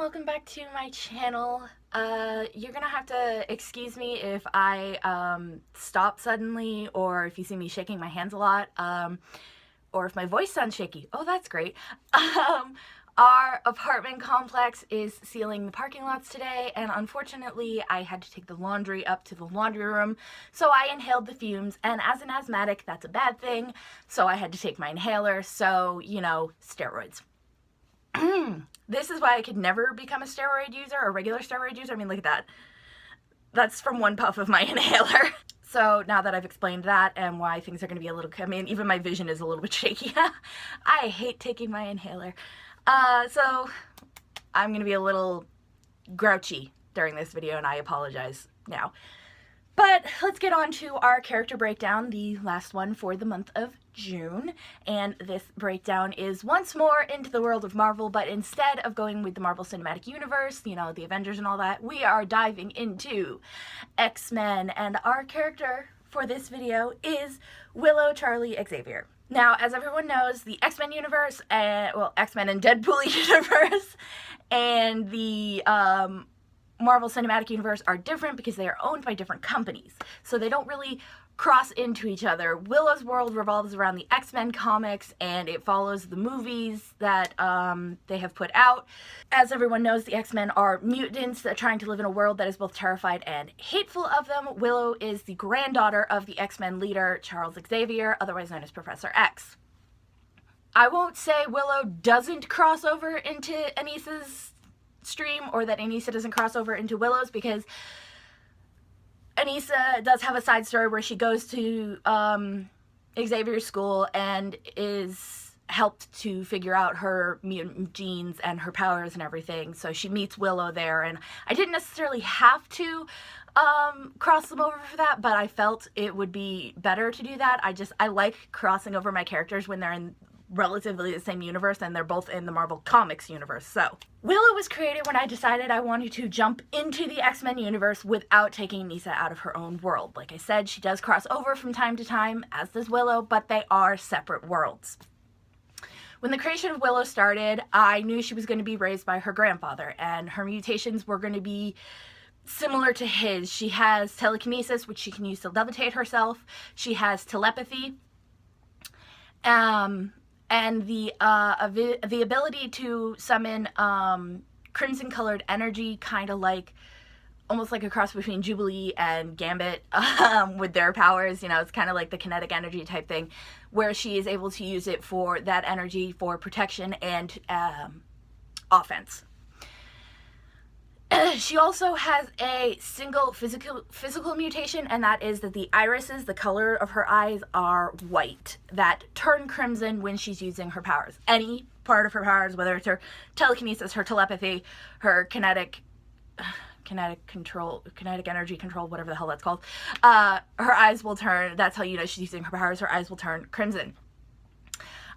welcome back to my channel. You're gonna have to excuse me if I stop suddenly, or if you see me shaking my hands a lot, or if my voice sounds shaky. Oh, that's great. Our apartment complex is sealing the parking lots today, and unfortunately I had to take the laundry up to the laundry room, so I inhaled the fumes, and as an asthmatic, that's a bad thing, so I had to take my inhaler, so, you know, steroids. This is why I could never become a steroid user, or a regular steroid user. I mean, look at that. That's from one puff of my inhaler. So now that I've explained that and why things are going to be a little, I mean, even my vision is a little bit shaky. I hate taking my inhaler. So I'm going to be a little grouchy during this video, and I apologize now. But let's get on to our character breakdown, the last one for the month of June. And this breakdown is once more into the world of Marvel, but instead of going with the Marvel Cinematic Universe, you know, the Avengers and all that, we are diving into X-Men. And our character for this video is Willow, Charlie, Xavier. Now, as everyone knows, the X-Men universe, X-Men and Deadpool universe, and the Marvel Cinematic Universe are different because they are owned by different companies, so they don't really cross into each other. Willow's world revolves around the X-Men comics, and it follows the movies that they have put out. As everyone knows, the X-Men are mutants that are trying to live in a world that is both terrified and hateful of them. Willow is the granddaughter of the X-Men leader, Charles Xavier, otherwise known as Professor X. I won't say Willow doesn't cross over into Anissa's stream, or that Anissa doesn't cross over into Willow's, because Anissa does have a side story where she goes to Xavier's school and is helped to figure out her mutant genes and her powers and everything, so she meets Willow there, and I didn't necessarily have to cross them over for that, but I felt it would be better to do that. I like crossing over my characters when they're in relatively the same universe and they're both in the Marvel Comics universe. So Willow was created when I decided I wanted to jump into the X-Men universe without taking Anissa out of her own world. Like I said, she does cross over from time to time, as does Willow, but they are separate worlds. When the creation of Willow started, I knew she was going to be raised by her grandfather, and her mutations were going to be similar to his. She has telekinesis, which she can use to levitate herself. She has telepathy, and the ability to summon crimson-colored energy, kind of like, almost like a cross between Jubilee and Gambit with their powers. You know, it's kind of like the kinetic energy type thing, where she is able to use it for that energy for protection and offense. She also has a single physical mutation, and that is that the irises, the color of her eyes, are white, that turn crimson when she's using her powers. Any part of her powers, whether it's her telekinesis, her telepathy, her kinetic energy control, whatever the hell that's called, her eyes will turn, that's how you know she's using her powers, her eyes will turn crimson.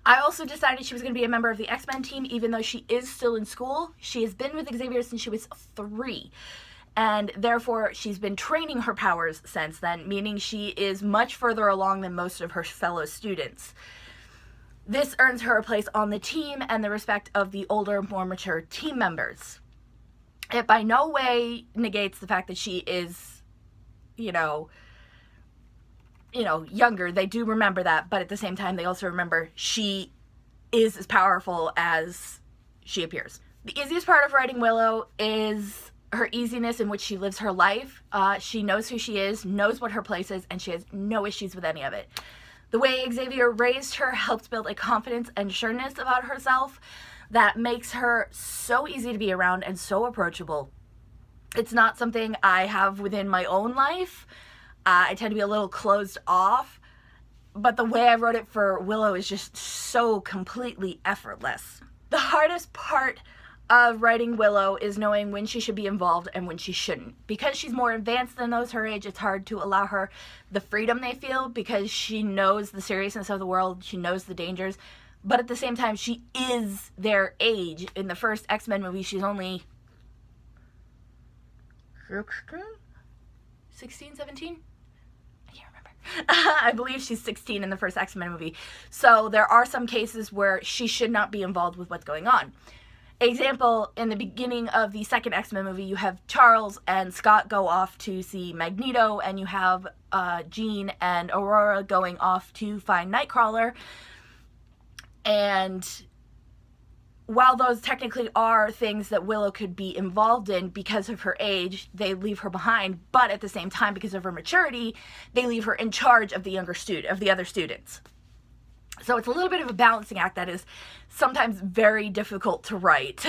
I also decided she was going to be a member of the X-Men team, even though she is still in school. She has been with Xavier since she was 3, and therefore she's been training her powers since then, meaning she is much further along than most of her fellow students. This earns her a place on the team and the respect of the older, more mature team members. It by no way negates the fact that she is, you know, younger. They do remember that, but at the same time, they also remember she is as powerful as she appears. The easiest part of writing Willow is her easiness in which she lives her life. She knows who she is, knows what her place is, and she has no issues with any of it. The way Xavier raised her helps build a confidence and sureness about herself that makes her so easy to be around and so approachable. It's not something I have within my own life. I tend to be a little closed off, but the way I wrote it for Willow is just so completely effortless. The hardest part of writing Willow is knowing when she should be involved and when she shouldn't. Because she's more advanced than those her age, it's hard to allow her the freedom they feel, because she knows the seriousness of the world, she knows the dangers, but at the same time, she is their age. In the first X-Men movie, she's only 16, 17? I believe she's 16 in the first X-Men movie. So there are some cases where she should not be involved with what's going on. Example, in the beginning of the second X-Men movie, you have Charles and Scott go off to see Magneto, and you have Jean and Aurora going off to find Nightcrawler. And while those technically are things that Willow could be involved in because of her age, they leave her behind, but at the same time, because of her maturity, they leave her in charge of the other students. So it's a little bit of a balancing act that is sometimes very difficult to write.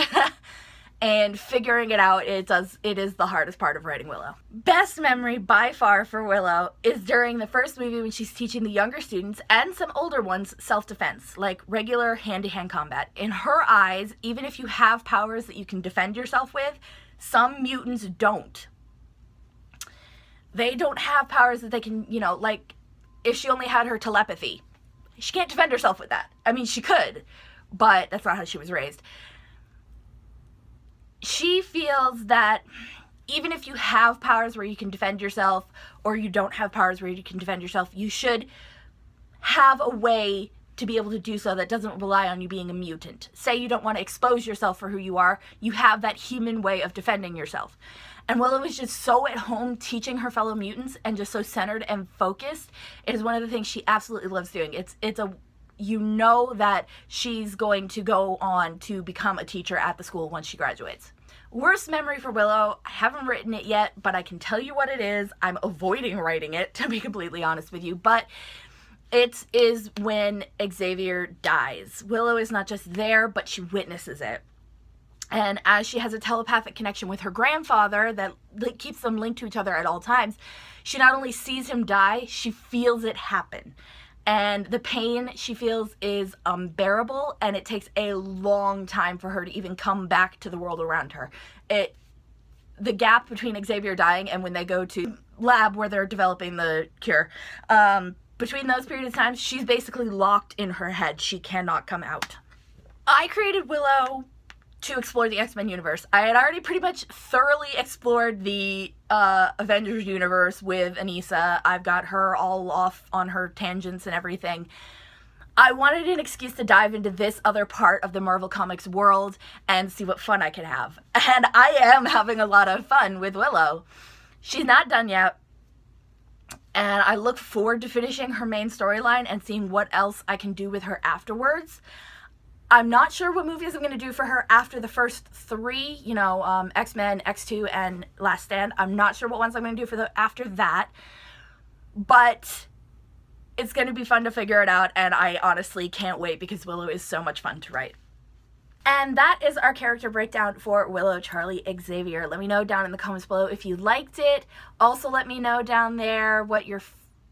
And figuring it out, it is the hardest part of writing Willow. Best memory by far for Willow is during the first movie when she's teaching the younger students and some older ones self-defense, like regular hand-to-hand combat. In her eyes, even if you have powers that you can defend yourself with, some mutants don't. They don't have powers that they can, like if she only had her telepathy. She can't defend herself with that. I mean, she could, but that's not how she was raised. She feels that even if you have powers where you can defend yourself, or you don't have powers where you can defend yourself, you should have a way to be able to do so that doesn't rely on you being a mutant. Say you don't want to expose yourself for who you are, you have that human way of defending yourself. And Willow is just so at home teaching her fellow mutants and just so centered and focused. It is one of the things she absolutely loves doing. You know that she's going to go on to become a teacher at the school once she graduates. Worst memory for Willow, I haven't written it yet, but I can tell you what it is. I'm avoiding writing it, to be completely honest with you, but it is when Xavier dies. Willow is not just there, but she witnesses it. And as she has a telepathic connection with her grandfather that keeps them linked to each other at all times, she not only sees him die, she feels it happen. And the pain she feels is unbearable, and it takes a long time for her to even come back to the world around her. The gap between Xavier dying and when they go to lab where they're developing the cure, between those periods of time, she's basically locked in her head. She cannot come out. I created Willow to explore the X-Men universe. I had already pretty much thoroughly explored the Avengers universe with Anissa. I've got her all off on her tangents and everything. I wanted an excuse to dive into this other part of the Marvel Comics world and see what fun I could have. And I am having a lot of fun with Willow. She's not done yet. And I look forward to finishing her main storyline and seeing what else I can do with her afterwards. I'm not sure what movies I'm going to do for her after the first three, X-Men, X2, and Last Stand. I'm not sure what ones I'm going to do for after that. But it's going to be fun to figure it out, and I honestly can't wait because Willow is so much fun to write. And that is our character breakdown for Willow, Charlie, Xavier. Let me know down in the comments below if you liked it. Also, let me know down there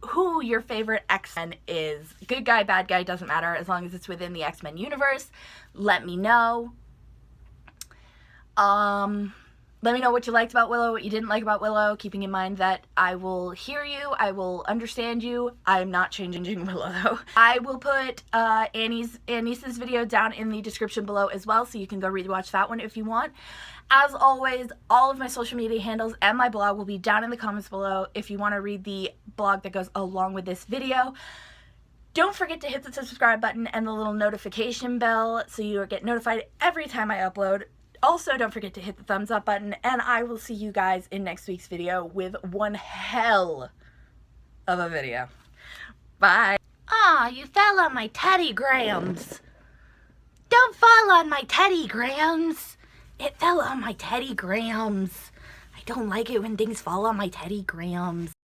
who your favorite X-Men is. Good guy, bad guy, doesn't matter as long as it's within the X-Men universe. Let me know. Let me know what you liked about Willow, what you didn't like about Willow, keeping in mind that I will hear you, I will understand you. I'm not changing Willow though. I will put Anissa's video down in the description below as well, so you can go rewatch that one if you want. As always, all of my social media handles and my blog will be down in the comments below if you want to read the blog that goes along with this video. Don't forget to hit the subscribe button and the little notification bell so you get notified every time I upload. Also, don't forget to hit the thumbs up button, and I will see you guys in next week's video with one hell of a video. Bye. Aw, you fell on my teddygrams. Don't fall on my teddygrams. It fell on my teddygrams. I don't like it when things fall on my teddygrams.